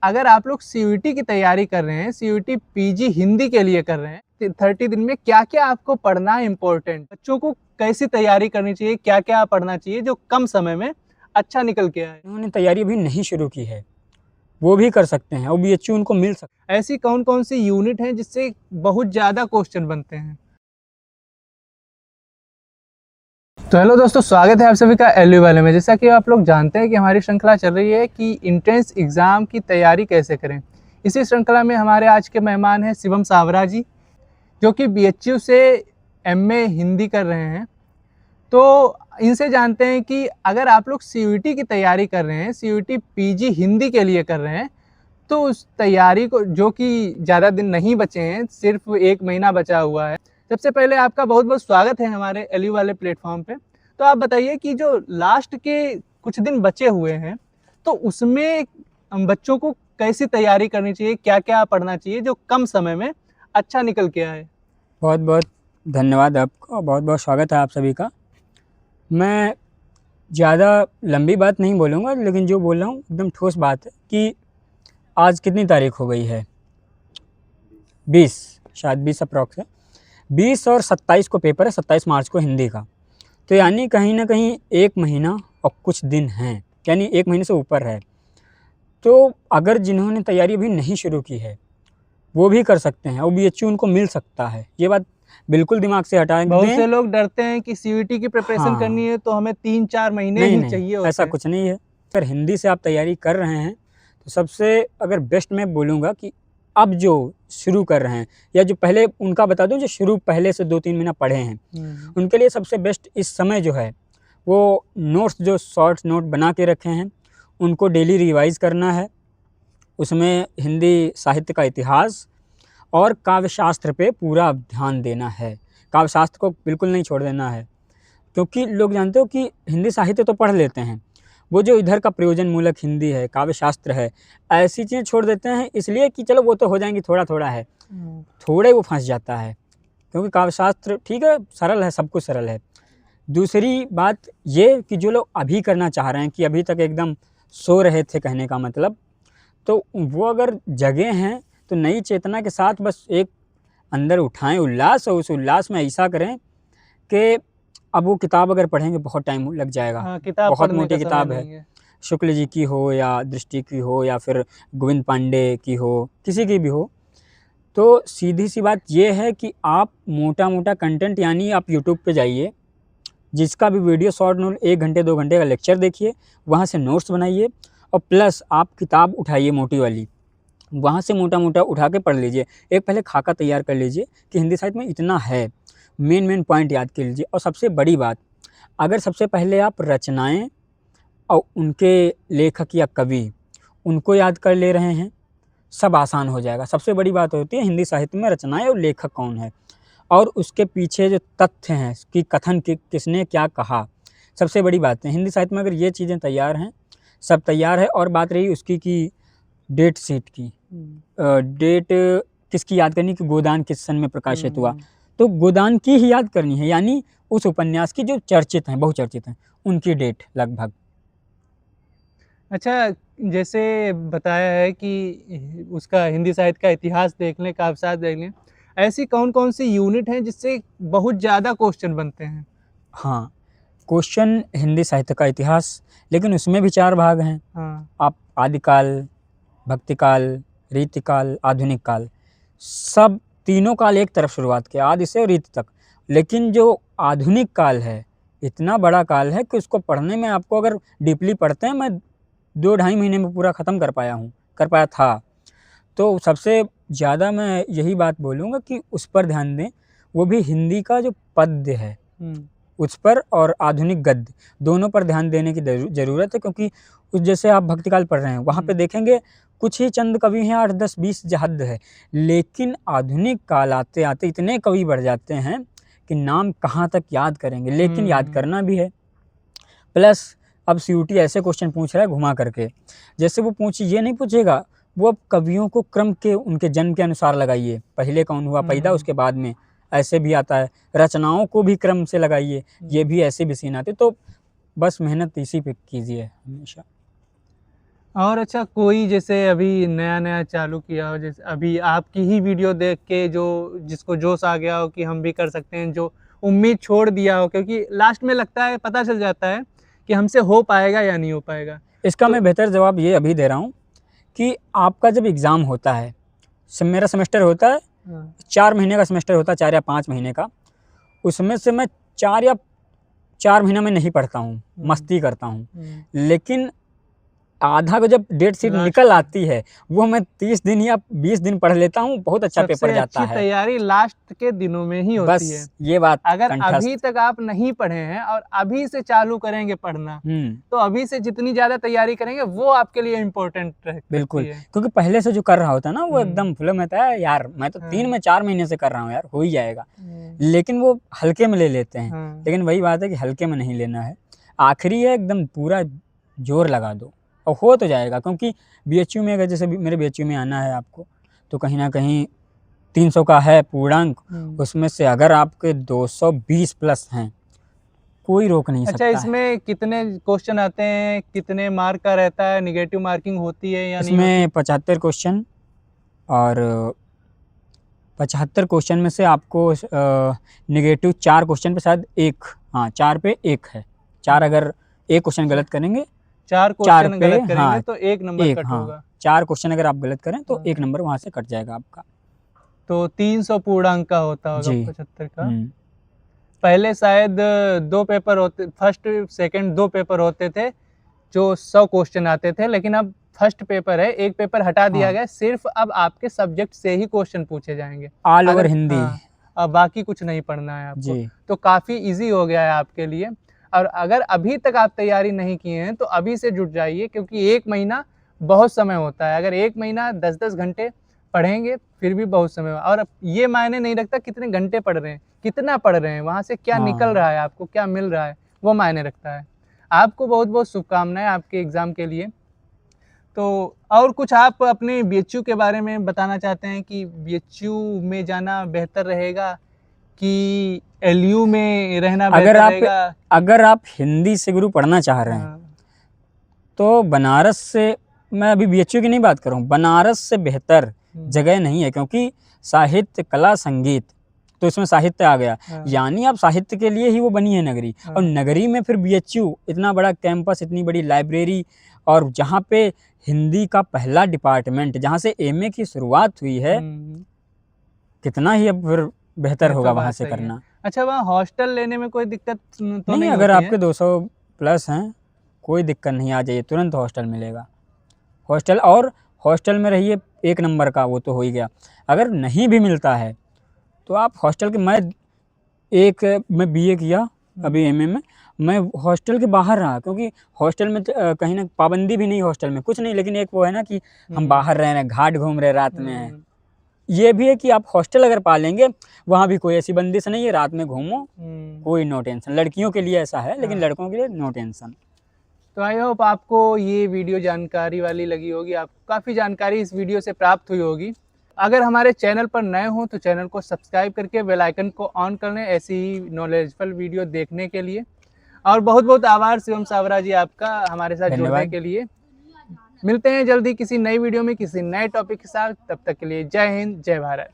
अगर आप लोग सीयूईटी की तैयारी कर रहे हैं, सीयूईटी पीजी हिंदी के लिए कर रहे हैं, 30 दिन में क्या-क्या आपको पढ़ना है इम्पोर्टेंट, बच्चों को कैसी तैयारी करनी चाहिए, क्या-क्या पढ़ना चाहिए जो कम समय में अच्छा निकल के आए? उन्होंने तैयारी अभी नहीं शुरू की है, वो भी कर सकते हैं और बीएचयू उनको मिल सकता ऐसी कौन-कौन सी यूनिट हैं जिससे बहुत ज़्यादा क्वेश्चन बनते हैं? तो हेलो दोस्तों, स्वागत है आप सभी का एलयू वाले में। जैसा कि आप लोग जानते हैं कि हमारी श्रृंखला चल रही है कि एंट्रेंस एग्ज़ाम की तैयारी कैसे करें। इसी श्रृंखला में हमारे आज के मेहमान हैं शिवम सावरा जी, जो कि बीएचयू से एमए हिंदी कर रहे हैं। तो इनसे जानते हैं कि अगर आप लोग सीयूईटी की तैयारी कर रहे हैं, सीयूईटी पीजी हिंदी के लिए कर रहे हैं, तो उस तैयारी को, जो कि ज़्यादा दिन नहीं बचे हैं, सिर्फ 1 महीना बचा हुआ है। सबसे पहले आपका बहुत-बहुत स्वागत है हमारे एलयू वाले प्लेटफ़ॉर्म पे। तो आप बताइए कि जो लास्ट के कुछ दिन बचे हुए हैं, तो उसमें बच्चों को कैसी तैयारी करनी चाहिए, क्या-क्या पढ़ना चाहिए जो कम समय में अच्छा निकल के आए? बहुत-बहुत धन्यवाद आपका, बहुत-बहुत स्वागत है आप सभी का। मैं ज़्यादा लंबी बात नहीं बोलूँगा, लेकिन जो बोल रहा हूँ एकदम ठोस बात है कि आज कितनी तारीख हो गई है? 20, शायद 20 अप्रॉक्स है। 20 और 27 को पेपर है, 27 मार्च को हिंदी का। तो यानी कहीं न कहीं 1 महीना और कुछ दिन हैं, यानी 1 महीने से ऊपर है। तो अगर जिन्होंने तैयारी अभी नहीं शुरू की है, वो भी कर सकते हैं और बीएचयू उनको मिल सकता है। ये बात बिल्कुल दिमाग से हटा बहुत दें। से लोग डरते हैं कि सीयूईटी की प्रिपरेशन करनी हाँ, है तो हमें 3-4 महीने नहीं, ही नहीं, चाहिए होते ऐसा हैं। कुछ नहीं है। अगर हिंदी से आप तैयारी कर रहे हैं, तो सबसे अगर बेस्ट मैं बोलूँगा कि अब जो शुरू कर रहे हैं या जो पहले उनका बता दूँ, जो शुरू पहले से 2-3 महीना पढ़े हैं, उनके लिए सबसे बेस्ट इस समय जो है, वो नोट्स जो शॉर्ट्स नोट बना के रखे हैं, उनको डेली रिवाइज़ करना है। उसमें हिंदी साहित्य का इतिहास और काव्यशास्त्र पे पूरा ध्यान देना है। काव्यशास्त्र को बिल्कुल नहीं छोड़ देना है, क्योंकि लोग जानते हो कि हिंदी साहित्य तो पढ़ लेते हैं, वो जो इधर का प्रयोजनमूलक हिंदी है, काव्यशास्त्र है, ऐसी चीज़ें छोड़ देते हैं इसलिए कि चलो वो तो हो जाएँगी, थोड़ा-थोड़ा है। थोड़े वो फँस जाता है, क्योंकि काव्यशास्त्र ठीक है, सरल है, सब कुछ सरल है। दूसरी बात ये कि जो लोग अभी करना चाह रहे हैं कि अभी तक एकदम सो रहे थे, कहने का मतलब, तो वो अगर जगे हैं, तो नई चेतना के साथ बस एक अंदर उठाएँ उल्लास और उस उल्लास में ऐसा करें कि अब वो किताब अगर पढ़ेंगे बहुत टाइम लग जाएगा। हाँ, किताब बहुत पढ़ने का मोटी समय किताब है, नहीं है। शुक्ल जी की हो या दृष्टि की हो या फिर गोविंद पांडे की हो, किसी की भी हो। तो सीधी-सी बात ये है कि आप मोटा-मोटा कंटेंट, यानी आप यूट्यूब पे जाइए, जिसका भी वीडियो शॉर्ट नोट 1 घंटे 2 घंटे का लेक्चर देखिए, वहाँ से नोट्स बनाइए और प्लस आप किताब उठाइए मोटी वाली, वहाँ से मोटा-मोटा उठा के पढ़ लीजिए। एक पहले खाका तैयार कर लीजिए कि हिंदी साहित्य में इतना है, मेन-मेन पॉइंट याद कर लीजिए। और सबसे बड़ी बात, अगर सबसे पहले आप रचनाएँ और उनके लेखक या कवि, उनको याद कर ले रहे हैं, सब आसान हो जाएगा। सबसे बड़ी बात होती है हिंदी साहित्य में रचनाएँ और लेखक कौन है और उसके पीछे जो तथ्य हैं कि कथन कि किसने क्या कहा, सबसे बड़ी बात है। हिंदी साहित्य में अगर ये चीज़ें तैयार हैं, सब तैयार है। और बात रही उसकी कि डेट शीट की, डेट किसकी याद करनी कि गोदान किस सन में प्रकाशित हुआ, तो गोदान की ही याद करनी है, यानी उस उपन्यास की जो चर्चित हैं, बहुचर्चित हैं, उनकी डेट लगभग। अच्छा, जैसे बताया है कि उसका हिंदी साहित्य का इतिहास देख लें, काव्यशास्त्र देख लें, ऐसी कौन-कौन सी यूनिट हैं जिससे बहुत ज़्यादा क्वेश्चन बनते हैं? हाँ, क्वेश्चन हिंदी साहित्य का इतिहास, लेकिन उसमें भी 4 भाग हैं। हाँ। आप आदिकाल, भक्तिकाल, रीतिकाल, आधुनिक काल, सब तीनों काल एक तरफ शुरुआत किया, आदि से रीति तक। लेकिन जो आधुनिक काल है, इतना बड़ा काल है कि उसको पढ़ने में आपको, अगर डीपली पढ़ते हैं, मैं 2 ढाई महीने में पूरा ख़त्म कर पाया था। तो सबसे ज़्यादा मैं यही बात बोलूँगा कि उस पर ध्यान दें, वो भी हिंदी का जो पद्य है, उस पर, और आधुनिक गद्य, दोनों पर ध्यान देने की ज़रूरत है, क्योंकि उस जैसे आप भक्तिकाल पढ़ रहे हैं, वहाँ पे देखेंगे कुछ ही चंद कवि हैं, 8, 10, 20 हद है। लेकिन आधुनिक काल आते-आते इतने कवि बढ़ जाते हैं कि नाम कहाँ तक याद करेंगे, लेकिन याद करना भी है। प्लस अब सीयूईटी ऐसे क्वेश्चन पूछ रहा है घुमा करके, जैसे वो ये नहीं पूछेगा, वो अब कवियों को क्रम के उनके जन्म के अनुसार लगाइए, पहले कौन हुआ पैदा उसके बाद में, ऐसे भी आता है। रचनाओं को भी क्रम से लगाइए, ये भी ऐसे भी सीन आते। तो बस मेहनत इसी पे कीजिए हमेशा। और अच्छा, कोई जैसे अभी नया-नया चालू किया हो, जैसे अभी आपकी ही वीडियो देख के जो जिसको जोश आ गया हो कि हम भी कर सकते हैं, जो उम्मीद छोड़ दिया हो, क्योंकि लास्ट में लगता है, पता चल जाता है कि हमसे हो पाएगा या नहीं हो पाएगा। इसका तो मैं बेहतर जवाब ये अभी दे रहा हूँ कि आपका जब एग्ज़ाम होता है, मेरा सेमेस्टर होता है, हाँ, 4 महीने का सेमेस्टर होता है, 4 या 5 महीने का। उसमें से मैं 4 महीना में नहीं पढ़ता हूँ, हुँ, मस्ती करता हूँ। हुँ। लेकिन आधा को जब डेट शीट लास्ट निकल में आती है, वो मैं 30 दिन या 20 दिन पढ़ लेता हूँ, बहुत अच्छा पेपर सबसे जाता अच्छी है। तैयारी लास्ट के दिनों में ही होती है। बस ये बात अगर अभी कंठस्थ। तक आप नहीं पढ़े हैं और अभी से चालू करेंगे पढ़ना, हुँ, तो अभी से जितनी ज़्यादा तैयारी करेंगे, वो आपके लिए इम्पोर्टेंट रखती बिल्कुल, है। क्योंकि पहले से जो कर रहा होता है ना, वो हुँ, एकदम फ्लो में होता है, यार मैं तो 3 हाँ, में 4 महीने से कर रहा हूँ यार, हो ही जाएगा। हुँ, लेकिन वो हल्के में ले लेते हैं, हाँ। लेकिन वही बात है कि हल्के में नहीं लेना है। आखिरी है, एकदम पूरा ज़ोर लगा दो और हो तो जाएगा, क्योंकि बीएचयू में अगर जैसे मेरे बीएचयू में आना है आपको, तो कहीं न कहीं 300 का है पूर्णांक, हुँ। उसमें से अगर आपके 220 प्लस हैं, कोई रोक नहीं अच्छा, सकता है। इसमें कितने क्वेश्चन आते हैं? कितने मार्क का रहता है? नेगेटिव मार्किंग होती है या नहीं होती? इसमें 75 क्वेश्चन और 75 क्वेश्चन में से आपको नेगेटिव 4 क्वेश्चन पे शायद 1, हाँ, 4 पे 1 है। 4 हुँ, अगर 1 क्वेश्चन अच्छा। गलत करेंगे, 4 4 क्वेश्चन पे गलत करेंगे हाँ, तो 1 नंबर 1 कट हाँ, होगा। 4 क्वेश्चन अगर आप गलत करें तो 1 हाँ, नंबर वहाँ से कट जाएगा आपका। तो 300 पूर्णांक का होता होगा जी। 75 का। हुँ। पहले शायद 2 पेपर होते, फर्स्ट सेकंड 2 पेपर होते थे, जो 100 क्वेश्चन आते थे, लेकिन अब फर्स्ट पेपर है, 1 पेपर हटा दिया हाँ, गया है, सिर्फ़ अब आपके सब्जेक्ट से ही क्वेश्चन पूछे जाएँगे। ऑल ओवर अगर हिंदी। हाँ, अब बाकी कुछ नहीं पढ़ना है आपको, जी, तो काफ़ी ईज़ी हो गया है आपके लिए। और अगर अभी तक आप तैयारी नहीं किए हैं, तो अभी से जुट जाइए, क्योंकि 1 महीना बहुत समय होता है। अगर 1 महीना 10-10 घंटे पढ़ेंगे, फिर भी बहुत समय और अब ये मायने नहीं रखता कितने घंटे पढ़ रहे हैं, कितना पढ़ रहे हैं, वहाँ से क्या निकल हाँ, रहा है, आपको क्या मिल रहा है, वो मायने रखता है। आपको बहुत-बहुत शुभकामनाएँ आपके एग्ज़ाम के लिए। तो और कुछ आप अपने बीएचयू के बारे में बताना चाहते हैं कि बीएचयू में जाना बेहतर रहेगा कि एलयू में रहना अगर बेहतर आप रहेगा? अगर आप हिंदी से गुरु पढ़ना चाह रहे हैं, हाँ, तो बनारस से, मैं अभी बीएचयू की नहीं बात कर रहा हूँ, बनारस से बेहतर हुँ, जगह नहीं है, क्योंकि साहित्य, कला, संगीत, तो इसमें साहित्य आ गया, हाँ, यानी आप साहित्य के लिए ही वो बनी है नगरी, और हाँ, नगरी में फिर बीएचयू, इतना बड़ा कैंपस, इतनी बड़ी लाइब्रेरी, और जहाँ पे हिंदी का पहला डिपार्टमेंट, जहाँ से एमए की शुरुआत हुई है, हुँ, कितना ही अब फिर बेहतर ये होगा तो वहाँ बात से सही है। करना। अच्छा, वहाँ हॉस्टल लेने में कोई दिक्कत तो नहीं, नहीं अगर होती है? आपके 200 प्लस हैं, कोई दिक्कत नहीं, आ जाइए, तुरंत हॉस्टल मिलेगा। हॉस्टल, और हॉस्टल में रहिए, 1 नंबर का वो तो हो ही गया। अगर नहीं भी मिलता है, तो आप हॉस्टल के, मैं बीए किया, हुँ, अभी एमए में, मैं हॉस्टल के बाहर रहा, क्योंकि हॉस्टल में कहीं न पाबंदी भी नहीं, हॉस्टल में कुछ नहीं, लेकिन एक वो है ना कि हम हुँ, बाहर रह रहे हैं, घाट घूम रहे हैं, रात में हैं। हुँ, ये भी है कि आप हॉस्टल अगर पा लेंगे, वहाँ भी कोई ऐसी बंदिश नहीं है, रात में घूमो, हुँ, कोई नो टेंशन। लड़कियों के लिए ऐसा है, लेकिन हाँ। लड़कों के लिए नो टेंशन। तो आई होप आपको ये वीडियो जानकारी वाली लगी होगी, आपको काफ़ी जानकारी इस वीडियो से प्राप्त हुई होगी। अगर हमारे चैनल पर नए हों तो चैनल को सब्सक्राइब करके बेल आइकन को ऑन कर लें, ऐसी ही नॉलेजफुल वीडियो देखने के लिए। और बहुत-बहुत आभार शिवम सावरा जी आपका हमारे साथ जुड़ने धन्यवाद। के लिए। मिलते हैं जल्दी किसी नई वीडियो में किसी नए टॉपिक के साथ, तब तक के लिए जय हिंद, जय भारत।